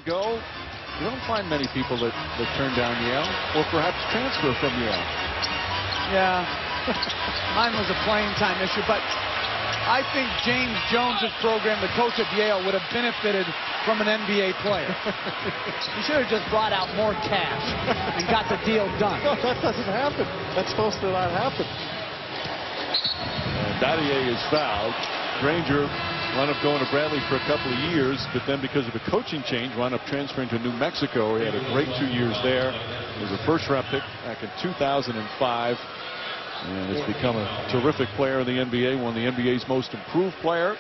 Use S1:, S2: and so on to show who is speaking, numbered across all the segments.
S1: Go. You don't find many people that turn down Yale or perhaps transfer from Yale.
S2: Yeah, mine was a playing time issue, but I think James Jones's program, the coach at Yale, would have benefited from an NBA player. He should have just brought out more cash and got the deal done.
S1: No, that doesn't happen. That's supposed to not happen. And Battier is fouled. Granger wound up going to Bradley for a couple of years, but then because of a coaching change, wound up transferring to New Mexico. He had a great 2 years there. He was a first-round pick back in 2005. And has become a terrific player in the NBA, one of the NBA's most improved player.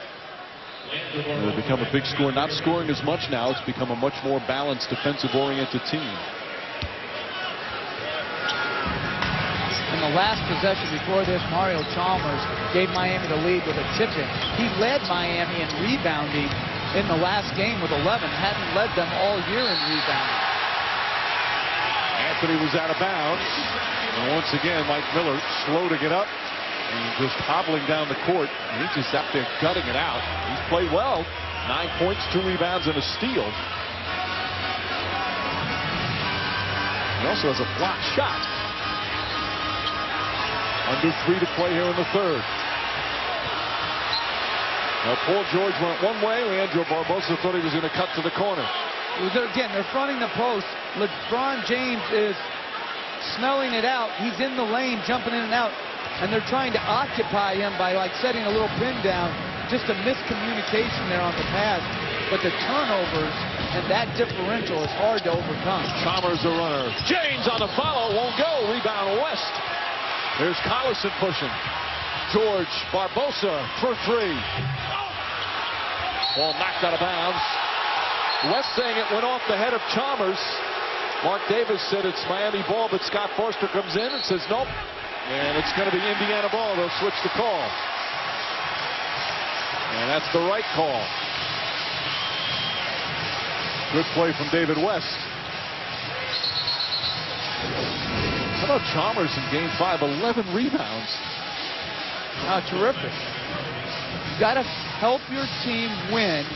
S1: And they've become a big scorer, not scoring as much now. It's become a much more balanced, defensive-oriented team.
S2: In the last possession before this, Mario Chalmers gave Miami the lead with a tip-in. He led Miami in rebounding in the last game with 11. Hadn't led them all year in rebounding.
S1: Anthony was out of bounds. And once again, Mike Miller slow to get up and just hobbling down the court. And he's just out there gutting it out. He's played well. 9 points, 2 rebounds, and a steal. He also has a block shot. Under 3 to play here in the third. Now Paul George went one way. Leandro Barbosa thought he was going to cut to the corner.
S2: Again, they're fronting the post. LeBron James is smelling it out. He's in the lane, jumping in and out, and they're trying to occupy him by like setting a little pin down. Just a miscommunication there on the pass. But the turnovers and that differential is hard to overcome.
S1: Chalmers the runner. James on the follow, won't go. Rebound West. There's Collison pushing. George Barbosa for 3. Ball knocked out of bounds. West saying it went off the head of Chalmers. Mark Davis said it's Miami ball, but Scott Forster comes in and says nope. And it's going to be Indiana ball. They'll switch the call. And that's the right call. Good play from David West. How about Chalmers in game 5? 11 rebounds.
S2: Oh, terrific. You got to help your team win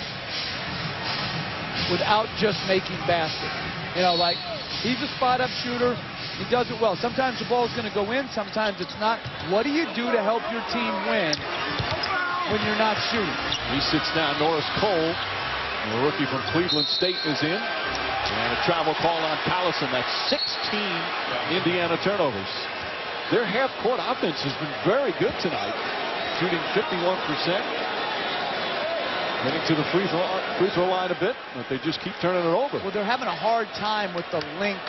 S2: without just making baskets. You know, like, he's a spot-up shooter. He does it well. Sometimes the ball's going to go in. Sometimes it's not. What do you do to help your team win when you're not shooting?
S1: He sits down. Norris Cole, the rookie from Cleveland State, is in. And a travel call on Collison. That's 16 Indiana turnovers. Their half-court offense has been very good tonight, shooting 51%. Getting to the free throw line a bit, but they just keep turning it over.
S2: Well, they're having a hard time with the length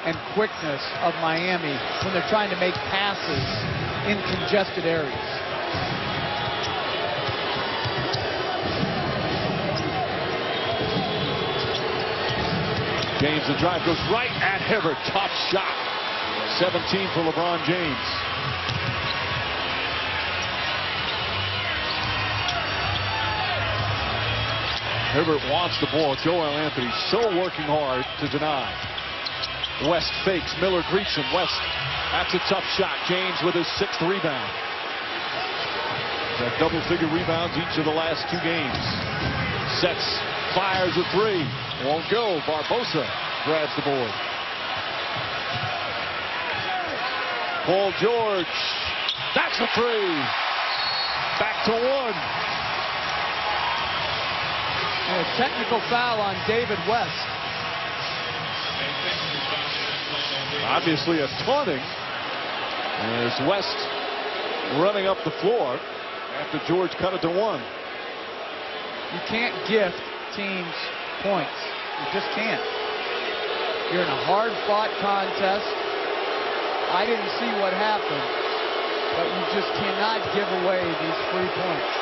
S2: and quickness of Miami when they're trying to make passes in congested areas.
S1: James, the drive goes right at Hibbert. Tough shot. 17 for LeBron James. Hibbert wants the ball. Joel Anthony so working hard to deny. West fakes. Miller greets him. West, that's a tough shot. James with his 6th rebound. Got double-figure rebounds each of the last 2 games. Sets, fires a 3. Won't go. Barbosa grabs the board. Paul George. That's a 3. Back to 1.
S2: And a technical foul on David West.
S1: Obviously a taunting. As West running up the floor after George cut it to 1.
S2: You can't gift teams points. You just can't. You're in a hard-fought contest. I didn't see what happened, but you just cannot give away these free points.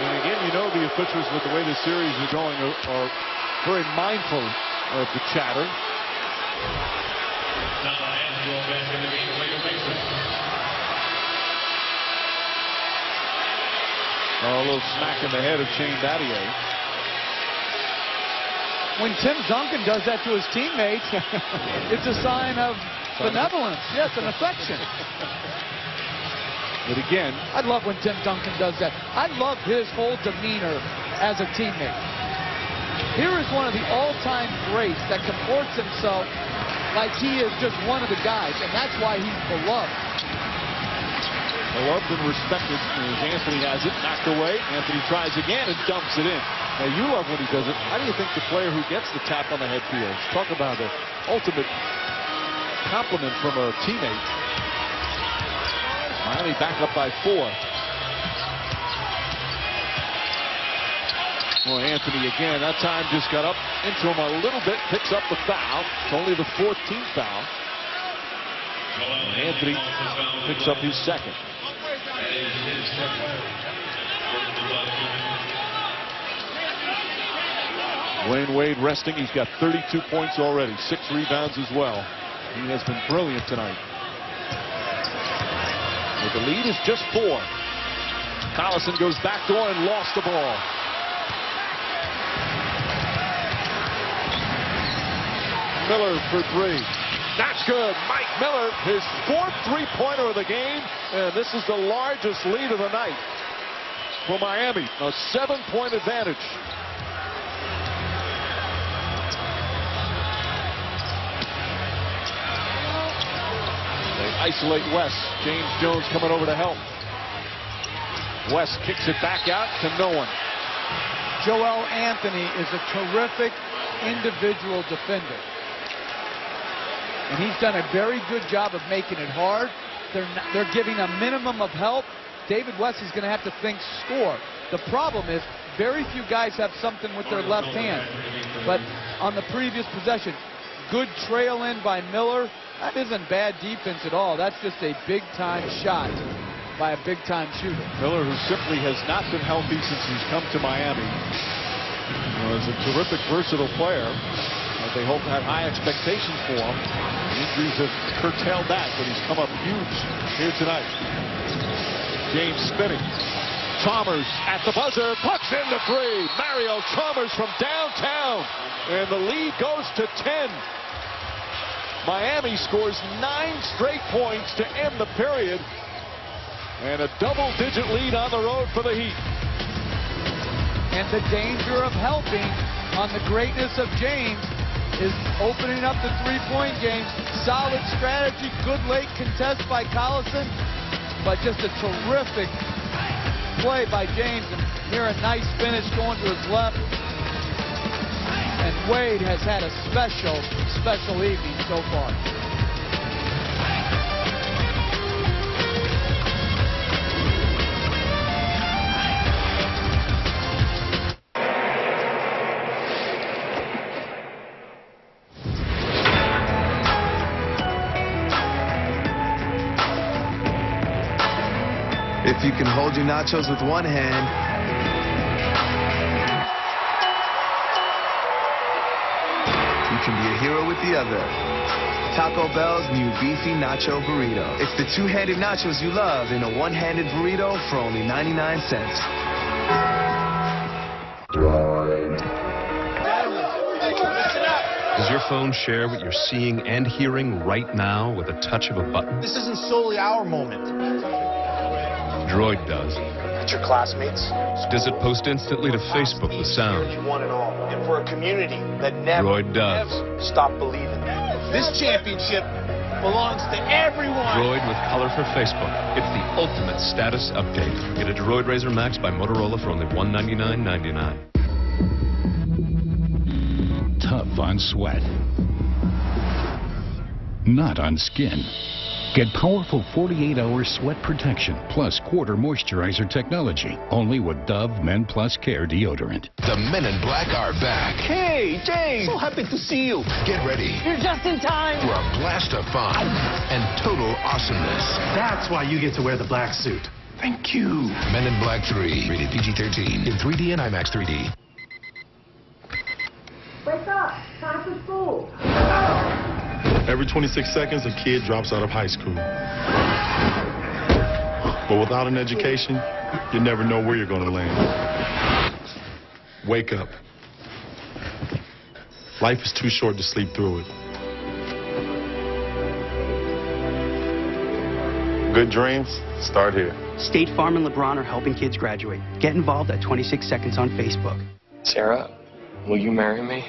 S1: And again, you know the officials, with the way the series is going, are very mindful of the chatter. A little smack in the head of Shane Battier.
S2: When Tim Duncan does that to his teammates, it's a sign of benevolence. Yes, an affection.
S1: But again,
S2: I love when Tim Duncan does that. I love his whole demeanor as a teammate. Here is one of the all-time greats that comports himself like he is just one of the guys, and that's why he's beloved.
S1: Beloved and respected as Anthony has it, knocked away. Anthony tries again and dumps it in. Now you love when he does it. How do you think the player who gets the tap on the head feels? Talk about the ultimate compliment from a teammate. Miami back up by 4. Well, Anthony again, that time just got up into him a little bit, picks up the foul. It's only the 14th foul. Anthony picks up his second. Dwayne Wade resting. He's got 32 points already, 6 rebounds as well. He has been brilliant tonight. But the lead is just 4. Collison goes backdoor and lost the ball. Miller for 3. That's good. Mike Miller, his 4th three-pointer of the game, and this is the largest lead of the night for Miami. A 7-point advantage. They isolate West. James Jones coming over to help. West kicks it back out to no one.
S2: Joel Anthony is a terrific individual defender. And he's done a very good job of making it hard. They're giving a minimum of help. David West is going to have to think score. The problem is very few guys have something with their left hand. But on the previous possession, good trail in by Miller. That isn't bad defense at all. That's just a big-time shot by a big-time shooter. Miller, who simply has not been healthy since he's come to Miami, is a terrific, versatile player. They hope to have high expectations for him. The injuries have curtailed that, but he's come up huge here tonight. James spinning. Chalmers at the buzzer, puts in the 3. Mario Chalmers from downtown, and the lead goes to 10. Miami scores 9 straight points to end the period, and a double-digit lead on the road for the Heat. And the danger of helping on the greatness of James is opening up the three-point game. Solid strategy, good late contest by Collison, but just a terrific play by James. And here a nice finish going to his left. And Wade has had a special evening so far.
S3: If you can hold your nachos with one hand, you can be a hero with the other. Taco Bell's new beefy nacho burrito. It's the two-handed nachos you love in a one-handed burrito for only 99 cents.
S4: Does your phone share what you're seeing and hearing right now with a touch of a button?
S5: This isn't solely our moment.
S4: Droid does.
S5: It's your classmates.
S4: Does it post instantly to Facebook with sound?
S5: One and all. And for a community that never,
S4: Droid does.
S5: never stop believing. This championship belongs to everyone.
S4: Droid with color for Facebook. It's the ultimate status update. Get a Droid Razr Max by Motorola for only $199.99.
S6: Tough on sweat, not on skin. Get powerful 48-hour sweat protection plus quarter moisturizer technology only with Dove Men Plus Care deodorant.
S7: The Men in Black are back.
S5: Hey, James. So happy to see you.
S7: Get ready
S8: You're just in time.
S7: for a blast of fun and total awesomeness.
S9: That's why you get to wear the black suit.
S7: Thank you. Men in Black 3, rated PG-13, in 3D and IMAX 3D.
S8: Wake up. Time for school.
S10: Every 26 seconds, a kid drops out of high school. But without an education, you never know where you're going to land. Wake up. Life is too short to sleep through it. Good dreams start here.
S11: State Farm and LeBron are helping kids graduate. Get involved at 26 Seconds on Facebook.
S12: Sarah,
S11: Will you marry me?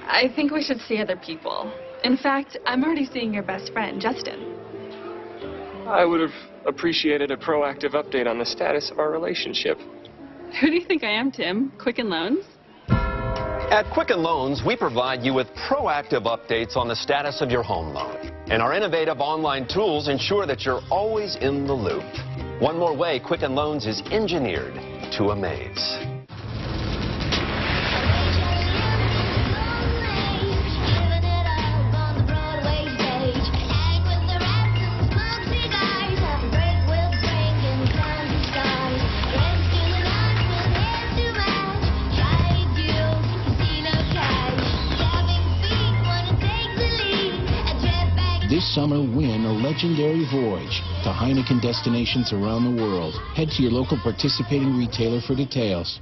S12: I think we should see other people. In fact, I'm already seeing your best friend, Justin.
S11: I would have appreciated a proactive update on the status of our relationship.
S12: Who do you think I am, Tim? Quicken Loans?
S13: At Quicken Loans, we provide you with proactive updates on the status of your home loan. And our innovative online tools ensure that you're always in the loop. One more way Quicken Loans is engineered to amaze.
S14: This summer, win a legendary voyage to Heineken destinations around the world. Head to your local participating retailer for details.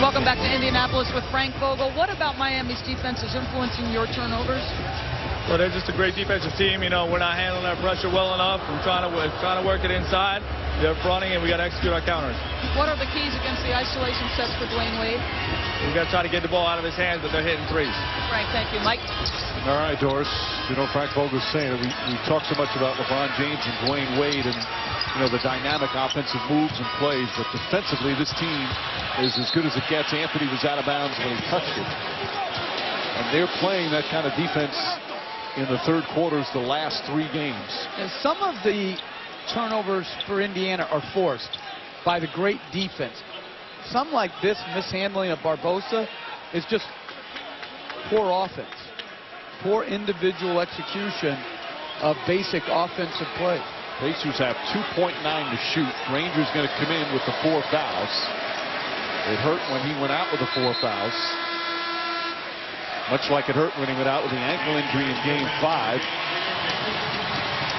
S15: Welcome back to Indianapolis with Frank Vogel. What about Miami's defense is influencing your turnovers?
S16: Well, they're just a great defensive team. You know, we're not handling our pressure well enough. We're trying to work it inside. They're fronting, and we got to execute our counters.
S15: What are the keys against the isolation sets for Dwayne Wade?
S16: We got to try to get the ball out of his hands, but they're hitting threes.
S15: Frank, thank you. Mike?
S1: All right, Doris. You know, Frank Vogel's saying that we talk so much about LeBron James and Dwayne Wade and, you know, the dynamic offensive moves and plays, but defensively this team is as good as it gets. Anthony was out of bounds when he touched it. And they're playing that kind of defense in the third quarters the last 3 games.
S2: And some of the turnovers for Indiana are forced by the great defense. Some like this mishandling of Barbosa is just poor offense. Poor individual execution of basic offensive play.
S1: Pacers have 2.9 to shoot. Rangers going to come in with the 4 fouls. It hurt when he went out with the 4 fouls. Much like it hurt when he went out with the ankle injury in Game 5.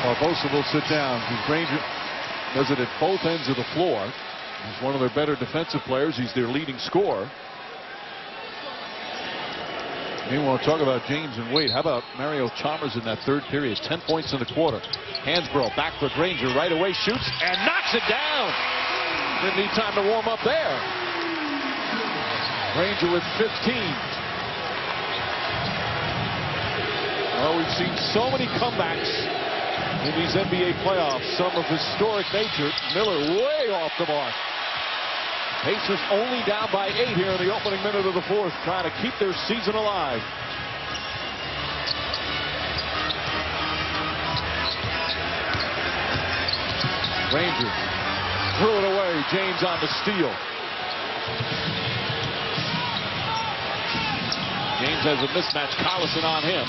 S1: Barbosa will sit down. The Ranger does it at both ends of the floor. He's one of their better defensive players. He's their leading scorer. Meanwhile, talk about James and Wade. How about Mario Chalmers in that third period? 10 points in the quarter. Hansbrough, back foot Ranger, right away, shoots and knocks it down. Didn't need time to warm up there. Ranger with 15. Well, we've seen so many comebacks in these NBA playoffs, some of historic nature. Miller way off the mark. Pacers only down by 8 here in the opening minute of the fourth, trying to keep their season alive. Ranger threw it away. James on the steal. James has a mismatch. Collison on him.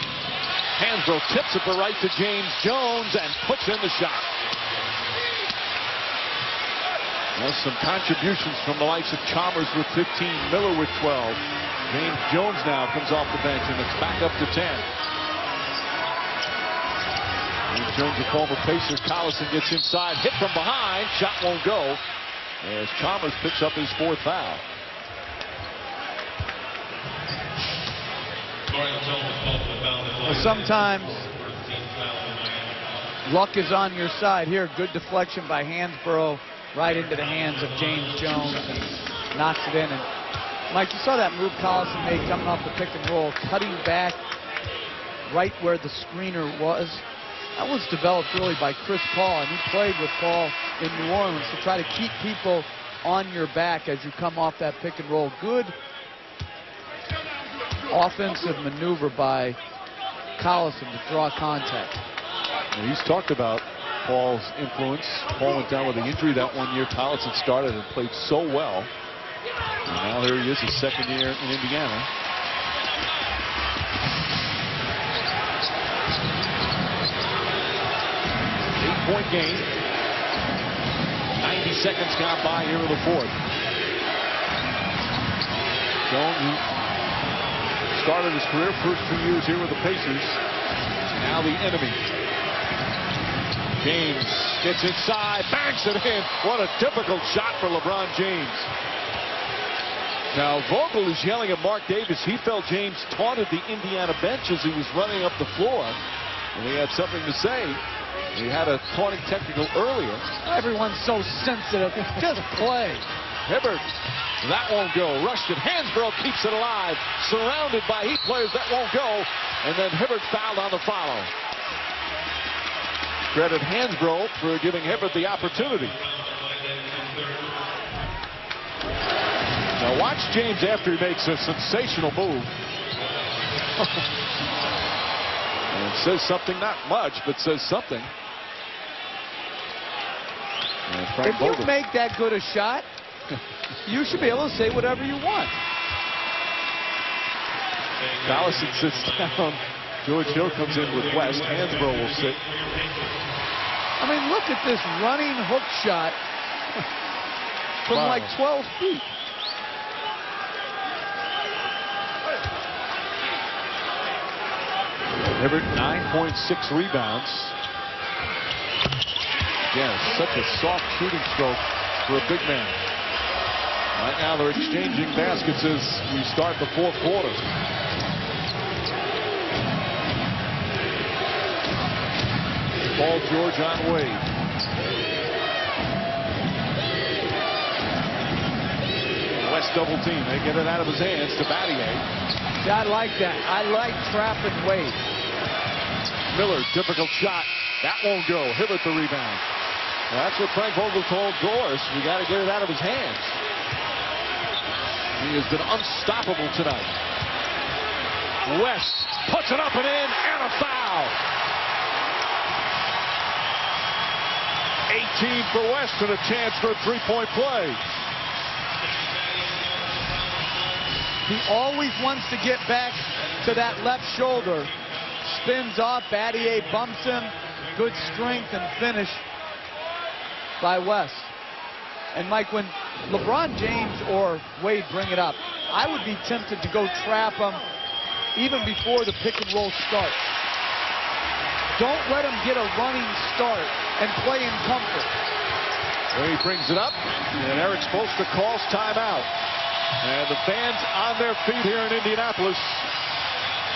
S1: Hansbrough tips it to right to James Jones and puts in the shot. Well, some contributions from the likes of Chalmers with 15, Miller with 12. James Jones now comes off the bench, and it's back up to 10. James Jones, a former Pacer. Collison gets inside, hit from behind, shot won't go, as Chalmers picks up his 4th foul.
S2: Well, sometimes luck is on your side here. Good deflection by Hansbrough right into the hands of James Jones and knocks it in. And Mike, you saw that move Collison made coming off the pick and roll, cutting back right where the screener was. That was developed really by Chris Paul, and he played with Paul in New Orleans to try to keep people on your back as you come off that pick and roll. Good offensive maneuver by Collison to draw contact.
S1: And he's talked about Paul's influence. Paul went down with an injury that one year. Collison started and played so well. And now here he is, his 2nd year in Indiana. Eight-point game. 90 seconds gone by here in the fourth. Jones started his career first 2 years here with the Pacers. Now the enemy. James gets inside, banks it in. What a difficult shot for LeBron James. Now Vogel is yelling at Mark Davis. He felt James taunted the Indiana bench as he was running up the floor. And he had something to say. He had a taunting technical earlier.
S2: Everyone's so sensitive. Just play.
S1: Hibbert, that won't go. Rushed it. Hansbrough keeps it alive. Surrounded by Heat players, that won't go. And then Hibbert fouled on the follow. Credit Hansbrough for giving Hibbert the opportunity. Now watch James after he makes a sensational move. And says something, not much, but says something.
S2: If you make that good a shot, you should be able to say whatever you want.
S1: Collison sits down. George Hill comes in with West. Hansbrough will sit.
S2: I mean, look at this running hook shot from like 12 feet.
S1: Hibbert, 9.6 rebounds. Again, such a soft shooting stroke for a big man. Right now they're exchanging baskets as we start the fourth quarter. Paul George on Wade. West double team. They get it out of his hands to Battier.
S2: I like that. I like trapping Wade.
S1: Miller, difficult shot. That won't go. Hibbert the rebound. Well, that's what Frank Vogel told Doris. We got to get it out of his hands. He has been unstoppable tonight. West puts it up and in, and a foul. 18 for West and a chance for a three-point play.
S2: He always wants to get back to that left shoulder. Spins off, Battier bumps him. Good strength and finish by West. And Mike, when LeBron James or Wade bring it up, I would be tempted to go trap him even before the pick and roll starts. Don't let him get a running start and play in comfort.
S1: Wade brings it up, and Eric Spoelstra calls timeout. And the fans on their feet here in Indianapolis.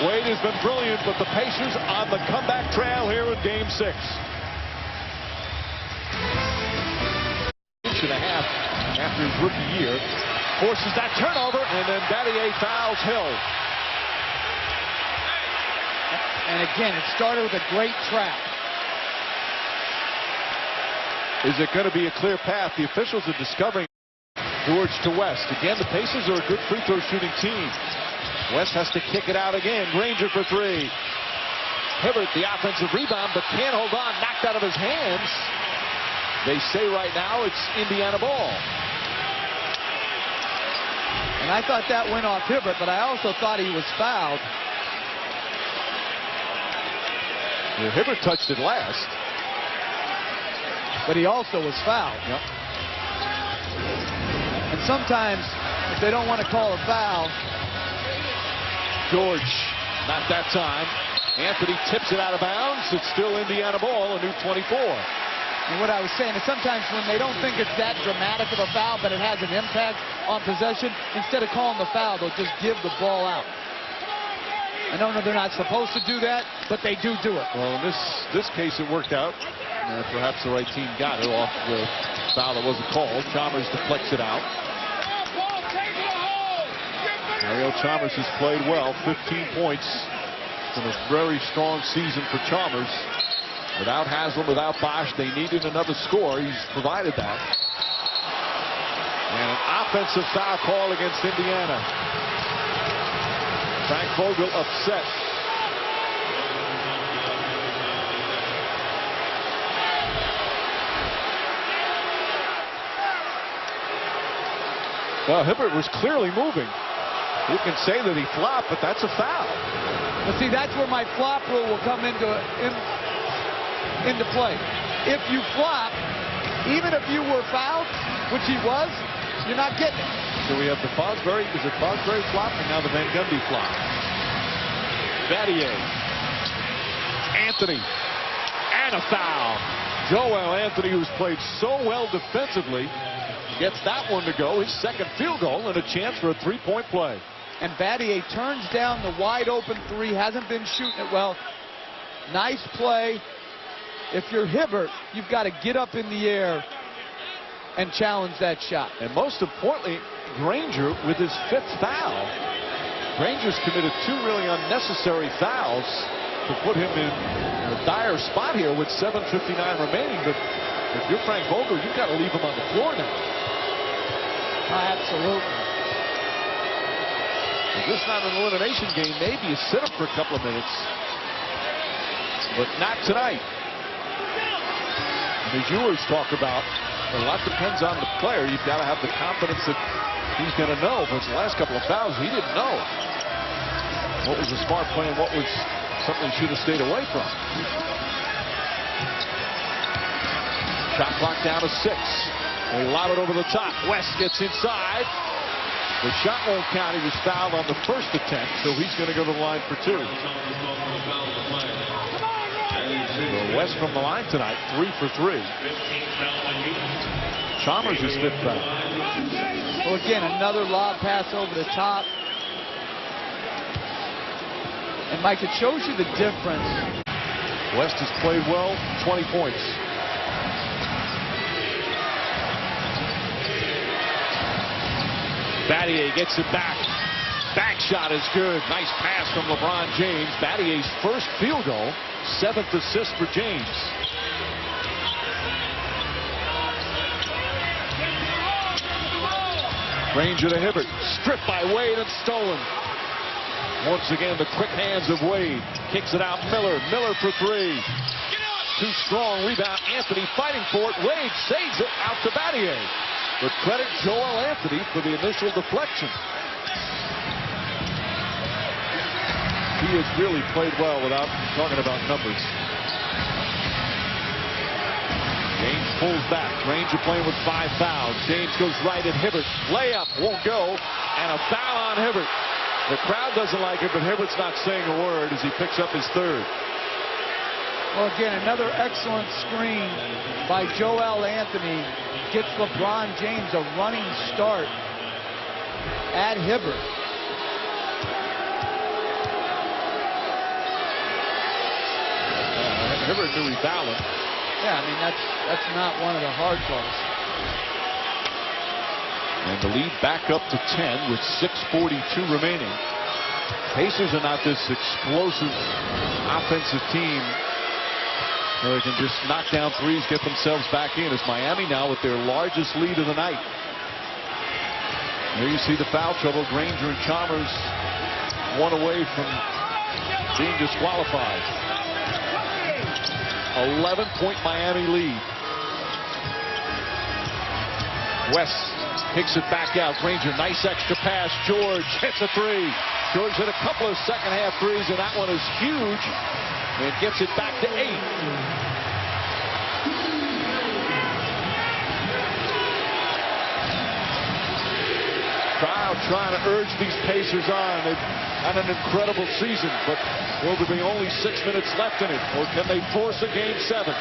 S1: Wade has been brilliant, but the Pacers on the comeback trail here in Game 6. Inch and a half after his rookie year. Forces that turnover, and then Battier fouls Hill.
S2: And again, it started with a great trap.
S1: Is it going to be a clear path? The officials are discovering George to West. Again, the Pacers are a good free throw shooting team. West has to kick it out again. Granger for three. Hibbert, the offensive rebound, but can't hold on. Knocked out of his hands. They say right now it's Indiana ball.
S2: And I thought that went off Hibbert, but I also thought he was fouled.
S1: Yeah, Hibbert touched it last.
S2: But he also was fouled.
S1: Yep.
S2: And sometimes, if they don't want to call a foul.
S1: George, not that time. Anthony tips it out of bounds. It's still Indiana ball, a new 24.
S2: And what I was saying is sometimes when they don't think it's that dramatic of a foul, but it has an impact on possession, instead of calling the foul, they'll just give the ball out. I know they're not supposed to do that, but they do it.
S1: Well, in this case, it worked out. Perhaps the right team got it off the foul that wasn't called. Chalmers deflects it out. Mario Chalmers has played well, 15 points. It's been a very strong season for Chalmers. Without Haslam, without Bosch, they needed another score. He's provided that. And an offensive foul call against Indiana. Frank Vogel upset. Well, Hibbert was clearly moving. You can say that he flopped, but that's a foul.
S2: But see, that's where my flop rule will come into play. If you flop, even if you were fouled, which he was, you're not getting it.
S1: So we have the Fosbury, is it Fosbury flop, and now the Van Gundy flop. Battier. Anthony. And a foul. Joel Anthony, who's played so well defensively, gets that one to go, his second field goal, and a chance for a three-point play.
S2: And Battier turns down the wide-open three, hasn't been shooting it well. Nice play. If you're Hibbert, you've got to get up in the air and challenge that shot.
S1: And most importantly, Granger with his 5th foul. Granger's committed 2 really unnecessary fouls to put him in a dire spot here with 7:59 remaining. But if you're Frank Vogel, you've got to leave him on the floor now.
S2: Absolutely.
S1: If this is not an elimination game, maybe you sit him for a couple of minutes. But not tonight. And as you always talk about, a lot depends on the player. You've got to have the confidence that he's going to know. But the last couple of fouls, he didn't know what was a smart play and what was something he should have stayed away from. Shot clock down to 6. They lob it over the top. West gets inside. The shot won't count. He was fouled on the first attempt, so he's going to go to the line for 2. So West from the line tonight, 3 for 3. Chalmers is 5th foul.
S2: Well, again, another lob pass over the top. And Mike, it shows you the difference.
S1: West has played well, 20 points. Battier gets it back. Back shot is good. Nice pass from LeBron James. Battier's first field goal, 7th assist for James. Granger to Hibbert. Stripped by Wade and stolen. Once again, the quick hands of Wade. Kicks it out. Miller. Miller for 3. Too strong. Rebound. Anthony fighting for it. Wade saves it out to Battier. But credit Joel Anthony for the initial deflection. He has really played well without talking about numbers. James pulls back. Granger playing with 5 fouls. James goes right at Hibbert. Layup won't go. And a foul on Hibbert. The crowd doesn't like it, but Hibbert's not saying a word as he picks up his 3rd.
S2: Well, again, another excellent screen by Joel Anthony. Gets LeBron James a running start at Hibbert.
S1: Hibbert knew he fouled him.
S2: Yeah, I mean, that's not one of the hard calls.
S1: And the lead back up to 10 with 6:42 remaining. Pacers are not this explosive offensive team where they can just knock down threes, get themselves back in. It's Miami now with their largest lead of the night. There you see the foul trouble. Granger and Chalmers 1 away from being disqualified. 11-point Miami lead. West kicks it back out. Granger, nice extra pass. George hits a 3. George hit a couple of second-half threes, and that one is huge. And gets it back to 8. Crowd trying to urge these Pacers on. They've had an incredible season, but will there be only 6 minutes left in it, or can they force a game 7?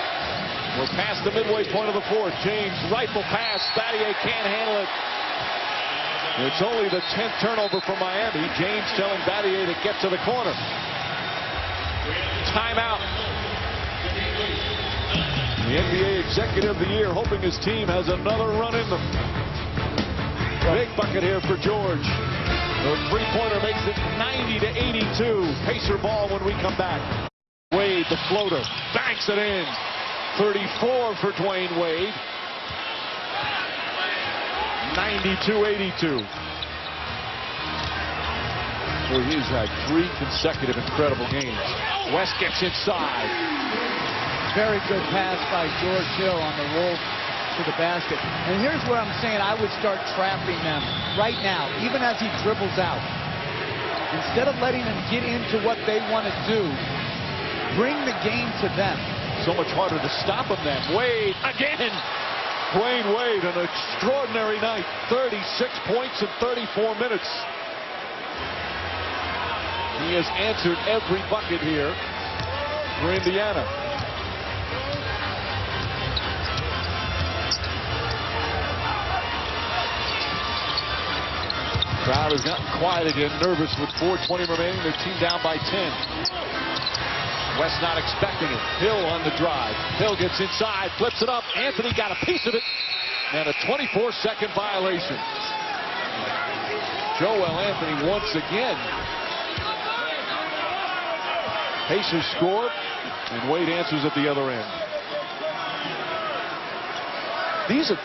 S1: We're past the midway point of the 4th. James, rifle pass. Battier can't handle it. It's only the 10th turnover for Miami. James telling Battier to get to the corner. Timeout. The NBA Executive of the Year hoping his team has another run in them. Big bucket here for George. The 3-pointer makes it 90-82. Pacer ball when we come back. Wade, the floater, banks it in. 34 for Dwayne Wade. 92-82. So he's had 3 consecutive incredible games. West gets inside.
S2: Very good pass by George Hill on the roll to the basket. And here's where I'm saying I would start trapping them right now, even as he dribbles out. Instead of letting them get into what they want to do, bring the game to them.
S1: So much harder to stop him then. Wade again. Dwayne Wade, an extraordinary night. 36 points in 34 minutes. He has answered every bucket here for Indiana. Crowd has gotten quiet again, nervous with 4:20 remaining. Their team down by 10. West not expecting it. Hill on the drive. Hill gets inside, flips it up. Anthony got a piece of it. and a 24-second violation. Joel Anthony once again. Pacers score, and Wade answers at the other end. These are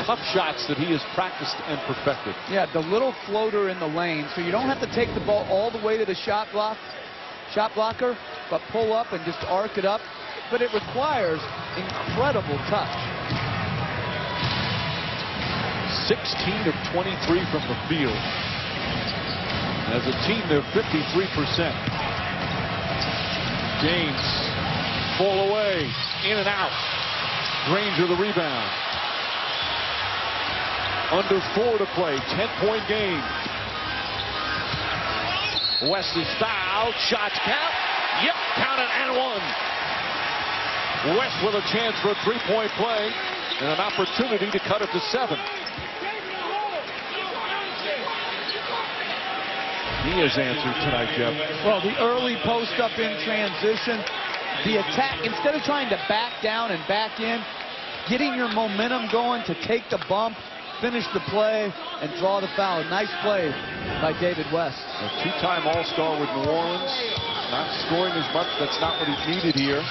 S1: tough shots that he has practiced and perfected.
S2: Yeah, the little floater in the lane, so you don't have to take the ball all the way to the shot blocker, but pull up and just arc it up. But it requires incredible touch.
S1: 16 of 23 from the field. As a team, they're 53%. James, fall away, in and out. Granger the rebound. Under 4 to play, 10-point game. West is fouled, shots count. Yep, count it and one. West with a chance for a three-point play and an opportunity to cut it to 7. He has answered tonight, Jeff.
S2: Well, the early post-up in transition, the attack, instead of trying to back down and back in, getting your momentum going to take the bump, finish the play, and draw the foul. Nice play by David West.
S1: A two-time All-Star with New Orleans. Not scoring as much. That's not what he needed here.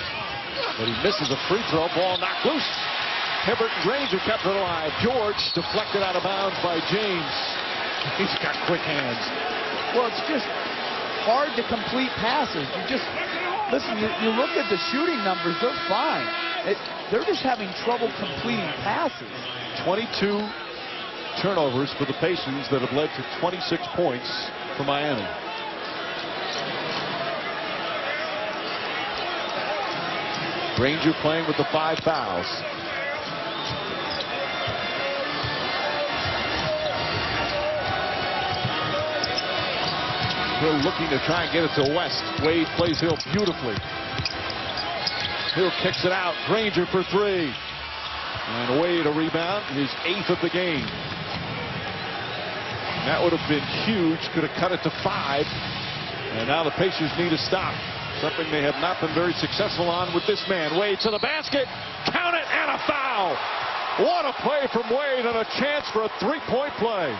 S1: But he misses a free throw. Ball knocked loose. Hibbert and Granger kept it alive. George deflected out of bounds by James. He's got quick hands.
S2: Well, it's just hard to complete passes. You just, listen, you look at the shooting numbers, they're fine. They're just having trouble completing passes.
S1: 22 turnovers for the Pacers that have led to 26 points for Miami. Granger playing with the 5 fouls. Hill looking to try and get it to West. Wade plays Hill beautifully. Hill kicks it out. Granger for 3. And Wade a rebound. His 8th of the game. And that would have been huge. Could have cut it to 5. And now the Pacers need a stop. Something they have not been very successful on with this man. Wade to the basket. Count it and a foul. What a play from Wade and a chance for a 3-point play.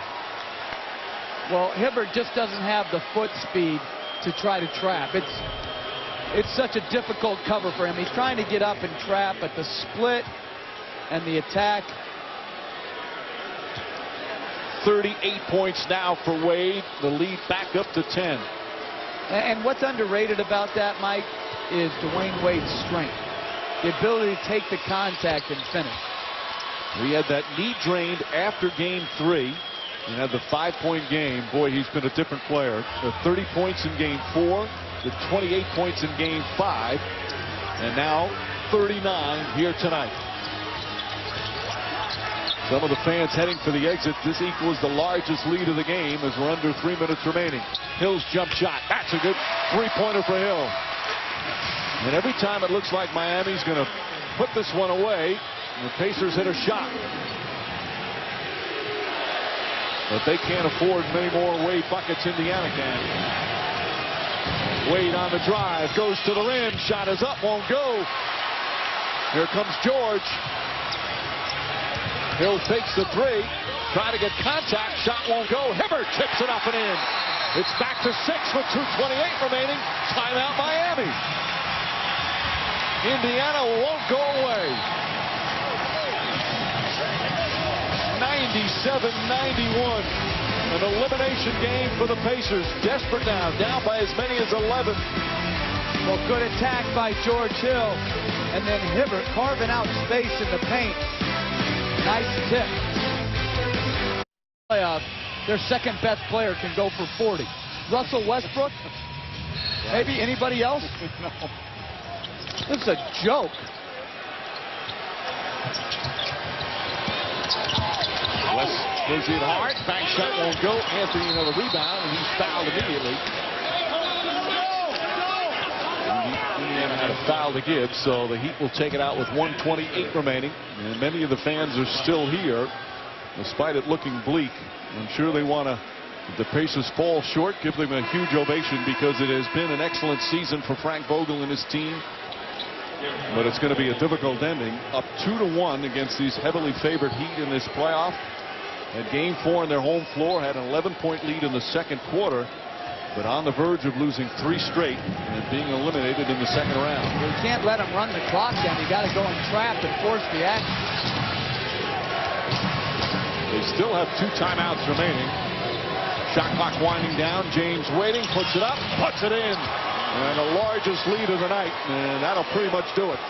S2: Well, Hibbert just doesn't have the foot speed to try to trap. It's such a difficult cover for him. He's trying to get up and trap, but the split and the attack.
S1: 38 points now for Wade. The lead back up to 10.
S2: And what's underrated about that, Mike, is Dwayne Wade's strength. The ability to take the contact and finish.
S1: We had that knee drained after game 3. And had the 5-point game. Boy, he's been a different player. The 30 points in game 4, the 28 points in game 5, and now 39 here tonight. Some of the fans heading for the exit. This equals the largest lead of the game as we're under 3 minutes remaining. Hill's jump shot. That's a good 3-pointer for Hill. And every time it looks like Miami's going to put this one away, the Pacers hit a shot. But they can't afford many more Wade buckets. Indiana can. Wade on the drive, goes to the rim, shot is up, won't go. Here comes George. Hill fakes the 3, trying to get contact, shot won't go. Hibbert tips it up and in. It's back to 6 with 2:28 remaining. Timeout Miami. Indiana won't go away. 97-91. An elimination game for the Pacers. Desperate now, down by as many as 11.
S2: Well, good attack by George Hill. And then Hibbert carving out space in the paint. Nice tip. Playoff, their second best player can go for 40. Russell Westbrook? Maybe anybody else?
S1: No.
S2: This is a joke.
S1: West goes in hard. Bank shot won't go. Anthony another rebound, and he's fouled immediately. Indiana had a foul to give, so the Heat will take it out with 1:28 remaining. And many of the fans are still here, despite it looking bleak. I'm sure they want to, if the Pacers fall short, give them a huge ovation because it has been an excellent season for Frank Vogel and his team. but it's going to be a difficult ending. Up 2-1 against these heavily favored Heat in this playoff. At Game 4 in their home floor, had an 11-point lead in the second quarter, but on the verge of losing 3 straight and being eliminated in the second round.
S2: You can't let them run the clock down. You got to go and trap and force the action.
S1: They still have 2 timeouts remaining. Shot clock winding down. James waiting, puts it up, puts it in. And the largest lead of the night, and that'll pretty much do it.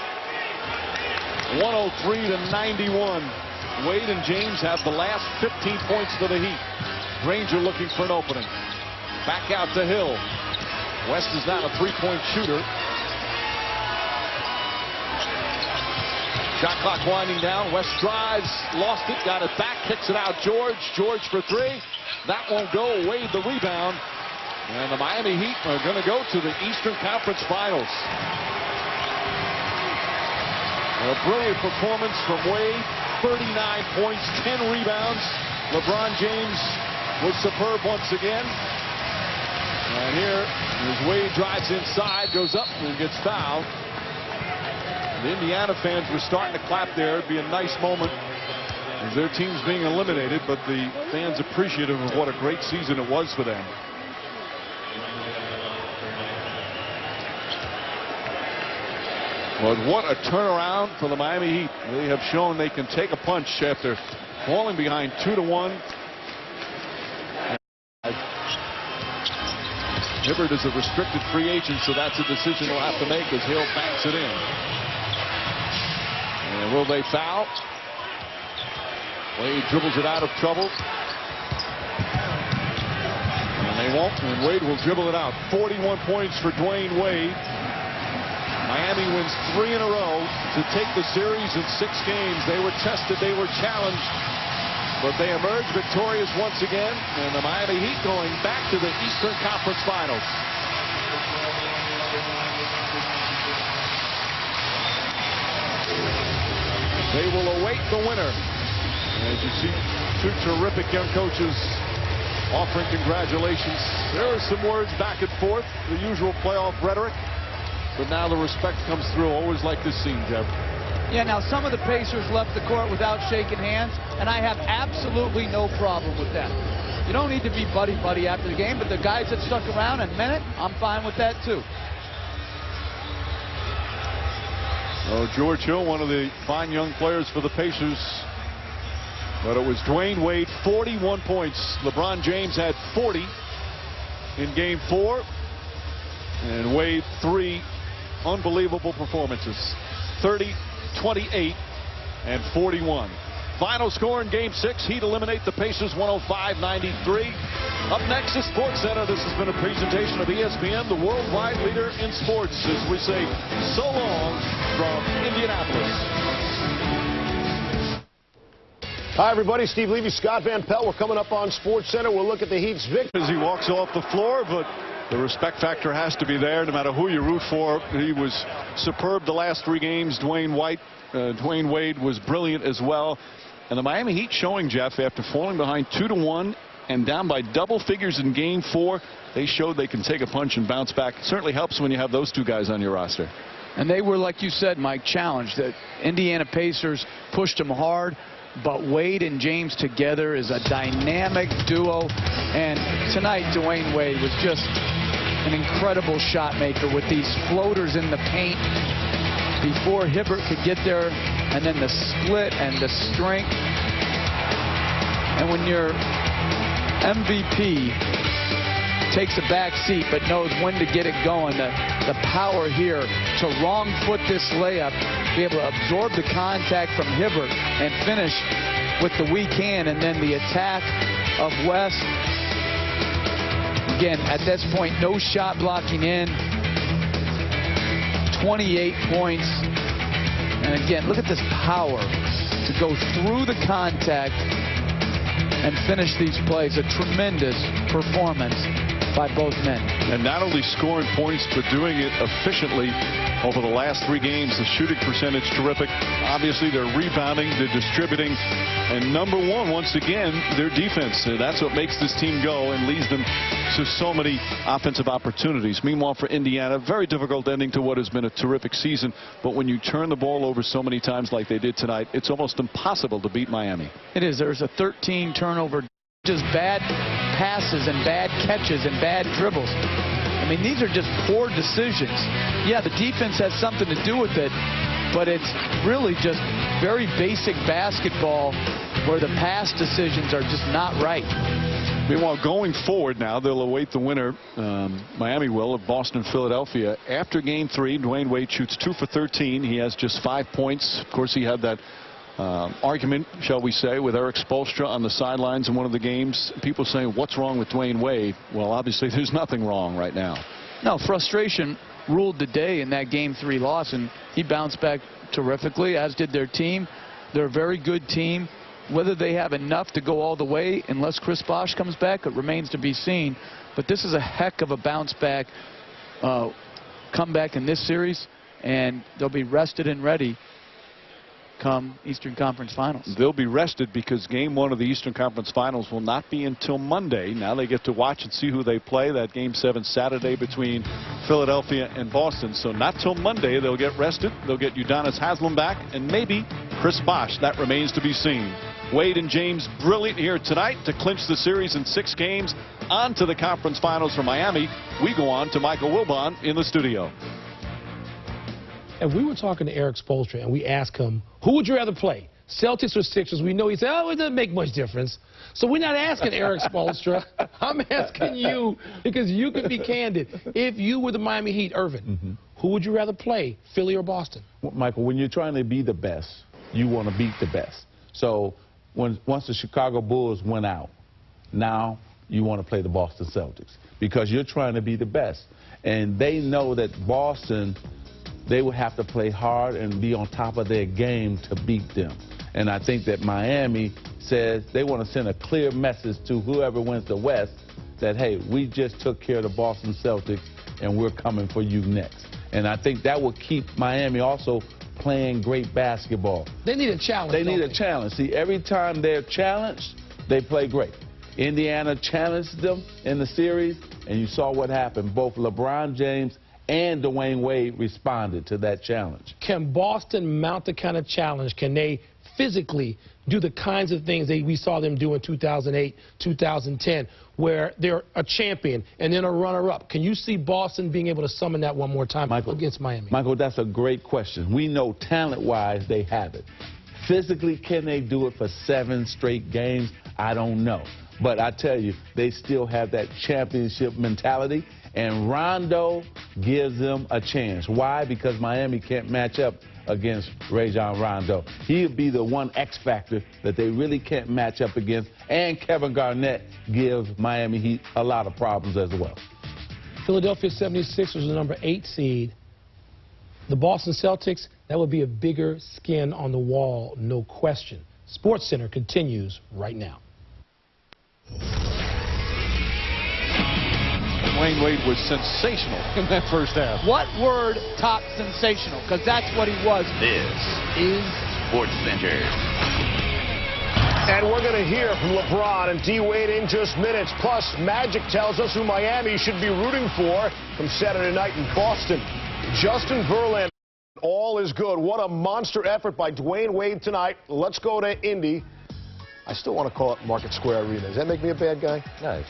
S1: 103-91. Wade and James have the last 15 points for the Heat. Granger looking for an opening. Back out to Hill. West is not a 3-point shooter. Shot clock winding down. West drives, lost it, got it back, kicks it out. George for 3. That won't go. Wade the rebound. And the Miami Heat are going to go to the Eastern Conference Finals. A brilliant performance from Wade. 39 points, 10 rebounds. LeBron James was superb once again. And here, as Wade drives inside, goes up and gets fouled. The Indiana fans were starting to clap there. It'd be a nice moment as their team's being eliminated, but the fans appreciative of what a great season it was for them. But what a turnaround for the Miami Heat. They have shown they can take a punch after falling behind 2-1. Hibbert is a restricted free agent, so that's a decision he'll have to make as Hill banks it in. And will they foul? Wade dribbles it out of trouble. And they won't, and Wade will dribble it out. 41 points for Dwayne Wade. Miami wins 3 in a row to take the series in 6 games. They were tested, they were challenged, but they emerged victorious once again, and the Miami Heat going back to the Eastern Conference Finals. They will await the winner. As you see 2 terrific young coaches offering congratulations. There are some words back and forth, the usual playoff rhetoric. But now the respect comes through. Always like this scene, Jeff.
S2: Yeah, now some of the Pacers left the court without shaking hands, and I have absolutely no problem with that. You don't need to be buddy-buddy after the game, but the guys that stuck around and meant it, I'm fine with that too.
S1: Oh, George Hill, one of the fine young players for the Pacers. But it was Dwayne Wade, 41 points. LeBron James had 40 in Game 4. And Wade, 3 unbelievable performances. 30, 28, and 41. Final score in Game 6. Heat eliminate the Pacers 105-93. Up next is SportsCenter. This has been a presentation of ESPN, the worldwide leader in sports, as we say so long from Indianapolis.
S17: Hi, everybody. Steve Levy, Scott Van Pelt. We're coming up on SportsCenter. We'll look at the Heat's victory.
S1: As he walks off the floor, but the respect factor has to be there no matter who you root for. He was superb the last 3 games. Dwayne Wade was brilliant as well. And the Miami Heat showing, Jeff, after falling behind 2-1 and down by double figures in Game 4, they showed they can take a punch and bounce back. It certainly helps when you have those 2 guys on your roster.
S2: And they were, like you said, Mike, challenged. The Indiana Pacers pushed them hard. But Wade and James together is a dynamic duo. And tonight, Dwayne Wade was just an incredible shot maker with these floaters in the paint before Hibbert could get there, and then the split and the strength. And when your MVP takes a back seat but knows when to get it going, the power here to wrong foot this layup, be able to absorb the contact from Hibbert and finish with the weak hand, and then the attack of West. Again, at this point, no shot blocking in. 28 points. And again, look at this power to go through the contact and finish these plays. A tremendous performance by both men.
S1: And not only scoring points, but doing it efficiently over the last 3 games. The shooting percentage terrific. Obviously, they're rebounding, they're distributing. And number one, once again, their defense. That's what makes this team go and leads them to so many offensive opportunities. Meanwhile, for Indiana, very difficult ending to what has been a terrific season. But when you turn the ball over so many times like they did tonight, it's almost impossible to beat Miami.
S2: It is. There's a 13 turnover, just bad passes and bad catches and bad dribbles. I mean, these are just poor decisions. Yeah, the defense has something to do with it, but it's really just very basic basketball where the pass decisions are just not right.
S1: Meanwhile, going forward now, they'll await the winner, Miami will, of Boston, Philadelphia. After Game 3, Dwayne Wade shoots 2 for 13. He has just 5 points. Of course, he had that argument, shall we say, with Erik Spoelstra on the sidelines in one of the games. People saying, what's wrong with Dwayne Wade? Well, obviously, there's nothing wrong right now.
S2: No, frustration ruled the day in that Game 3 loss, and he bounced back terrifically, as did their team. They're a very good team. Whether they have enough to go all the way, unless Chris Bosh comes back, it remains to be seen. But this is a heck of a bounce-back comeback in this series, and they'll be rested and ready come Eastern Conference Finals.
S1: They'll be rested because Game 1 of the Eastern Conference Finals will not be until Monday. Now they get to watch and see who they play. That Game 7 Saturday between Philadelphia and Boston. So not till Monday they'll get rested. They'll get Udonis Haslem back and maybe Chris Bosh. That remains to be seen. Wade and James brilliant here tonight to clinch the series in 6 games. On to the conference finals for Miami. We go on to Michael Wilbon in the studio.
S18: If we were talking to Erik Spoelstra and we asked him, who would you rather play, Celtics or Sixers? We know he'd say, oh, it doesn't make much difference. So we're not asking Erik Spoelstra. I'm asking you because you can be candid. If you were the Miami Heat, Irvin, who would you rather play, Philly or Boston?
S19: Well, Michael, when you're trying to be the best, you want to beat the best. So once the Chicago Bulls went out, now you want to play the Boston Celtics because you're trying to be the best. And they know that Boston, they will have to play hard and be on top of their game to beat them. And I think that Miami says they want to send a clear message to whoever wins the West that, hey, we just took care of the Boston Celtics and we're coming for you next. And I think that will keep Miami also playing great basketball.
S18: They need a challenge.
S19: They need a challenge. See, every time they're challenged, they play great. Indiana challenged them in the series, and you saw what happened. Both LeBron James and Dwayne Wade responded to that challenge.
S18: Can Boston mount the kind of challenge? Can they physically do the kinds of things that we saw them do in 2008, 2010, where they're a champion and then a runner-up? Can you see Boston being able to summon that one more time against Miami?
S19: Michael, that's a great question. We know talent-wise they have it. Physically, can they do it for 7 straight games? I don't know. But I tell you, they still have that championship mentality. And Rondo gives them a chance. Why? Because Miami can't match up against Rajon Rondo. He'll be the one X factor that they really can't match up against. And Kevin Garnett gives Miami Heat a lot of problems as well.
S18: Philadelphia 76ers was the number 8 seed. The Boston Celtics, that would be a bigger skin on the wall, no question. SportsCenter continues right now.
S1: Dwayne Wade was sensational in that first half.
S2: What word tops sensational? Because that's what he was.
S20: This is SportsCenter.
S17: And we're going to hear from LeBron and D-Wade in just minutes. Plus, Magic tells us who Miami should be rooting for from Saturday night in Boston. Justin Verlander, all is good. What a monster effort by Dwayne Wade tonight. Let's go to Indy. I still want to call it Market Square Arena. Does that make me a bad guy?
S21: No.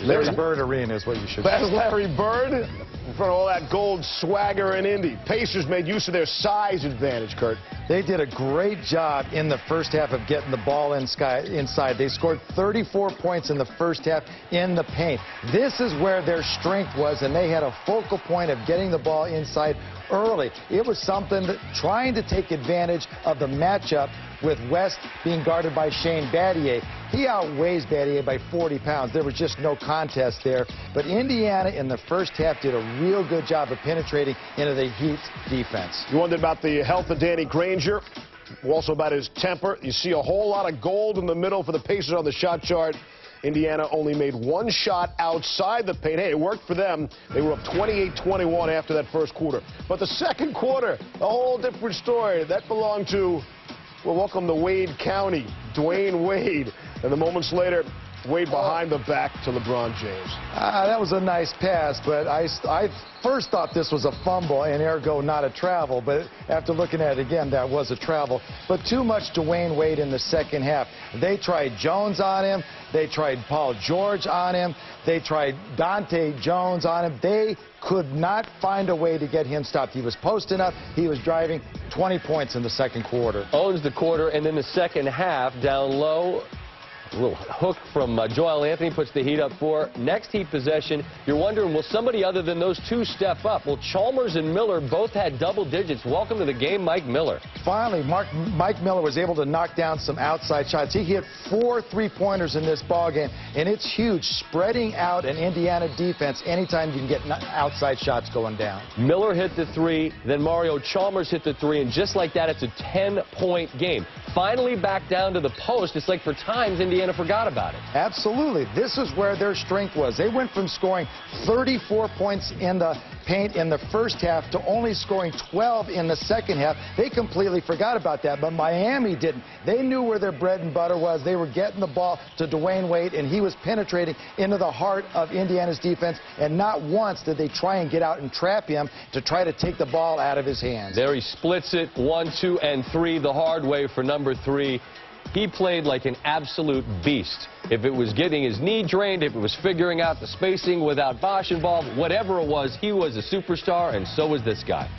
S21: Larry Bird Arena is what you should say.
S17: That's Larry Bird in front of all that gold swagger in Indy. Pacers made use of their size advantage, Kurt.
S21: They did a great job in the first half of getting the ball inside. They scored 34 points in the first half in the paint. This is where their strength was, and they had a focal point of getting the ball inside early. It was something that trying to take advantage of the matchup with West being guarded by Shane Battier. He outweighs Battier by 40 pounds. There was just no contest there. But Indiana in the first half did a real good job of penetrating into the Heat's defense.
S17: You wondered about the health of Danny Granger, also about his temper. You see a whole lot of gold in the middle for the Pacers on the shot chart. Indiana only made one shot outside the paint. Hey, it worked for them. They were up 28-21 after that first quarter. But the second quarter, a whole different story. That belonged to, well, welcome to Wade County, Dwayne Wade. And the moments later, Wade behind the back to LeBron James.
S21: That was a nice pass, but I first thought this was a fumble and ergo not a travel. But after looking at it again, that was a travel. But too much Dwayne Wade in the second half. They tried Jones on him. They tried Paul George on him. They tried Dante Jones on him. They could not find a way to get him stopped. He was posting up. He was driving. 20 points in the second quarter.
S3: Owns the quarter, and then the second half down low. A little hook from Joel Anthony puts the Heat up 4. Next Heat possession, you're wondering, will somebody other than those two step up? Well, Chalmers and Miller both had double digits. Welcome to the game, Mike Miller.
S21: Finally, Mike Miller was able to knock down some outside shots. He hit 4 3-pointers in this ballgame, and it's huge, spreading out an Indiana defense anytime you can get outside shots going down.
S3: Miller hit the 3, then Mario Chalmers hit the 3, and just like that, it's a 10-point game. Finally back down to the post. It's like for times Indiana forgot about it.
S21: Absolutely. This is where their strength was. They went from scoring 34 points in the paint in the first half to only scoring 12 in the second half. They completely forgot about that, but Miami didn't. They knew where their bread and butter was. They were getting the ball to Dwayne Wade, and he was penetrating into the heart of Indiana's defense, and not once did they try and get out and trap him to try to take the ball out of his hands.
S3: There he splits it 1, 2, and 3 the hard way for number 3. He played like an absolute beast. If it was getting his knee drained, if it was figuring out the spacing without Bosh involved, whatever it was, he was a superstar, and so was this guy.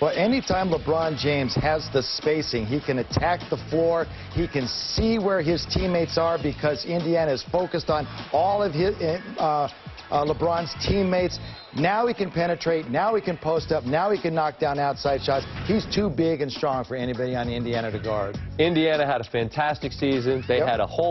S21: Well, anytime LeBron James has the spacing, he can attack the floor. He can see where his teammates are because Indiana is focused on all of his LeBron's teammates. Now he can penetrate. Now he can post up. Now he can knock down outside shots. He's too big and strong for anybody on Indiana to guard.
S3: Indiana had a fantastic season. They had a whole